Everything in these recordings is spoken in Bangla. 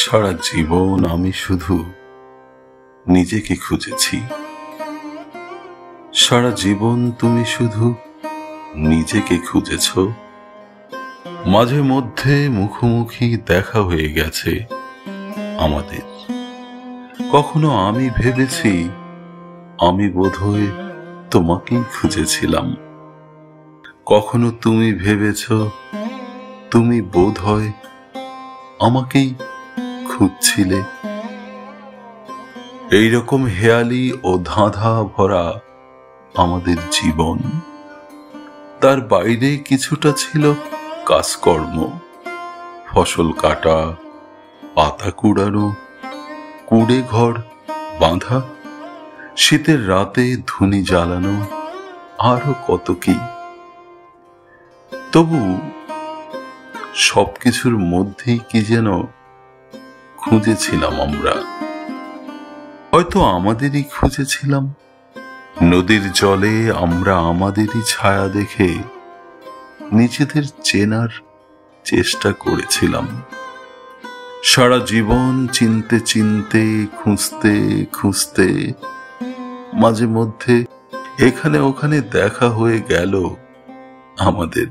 সারা জীবন আমি শুধু নিজেকে খুঁজেছি। সারা জীবন তুমি শুধু নিজেকে খুঁজেছ। মাঝে মধ্যে মুখোমুখি দেখা হয়ে গেছে আমাদের। কখনো আমি ভেবেছি আমি বোধহয় তোমাকেই খুঁজেছিলাম। কখনো তুমি ভেবেছ তুমি বোধহয় আমাকেই খুঁজছিলে। এইরকম হেয়ালি ও ধাঁধা ভরা আমাদের জীবন। তার বাইরে কিছুটা ছিল কাজকর্ম, ফসল কাটা, পাতা কুড়ানো, কুড়ে ঘর বাঁধা, শীতের রাতে ধুনি জ্বালানো, আরো কত কি। তবু সবকিছুর মধ্যেই কি যেন খুঁজেছিলাম আমরা। হয়তো আমাদেরই খুঁজেছিলাম। নদীর জলে আমরা আমাদেরই ছায়া দেখে নিজেদের চেনার চেষ্টা করেছিলাম। সারা জীবন চিনতে চিনতে, খুঁজতে খুঁজতে মাঝে মধ্যে এখানে ওখানে দেখা হয়ে গেল আমাদের।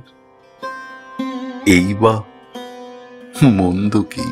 এই বা মন্দ কি?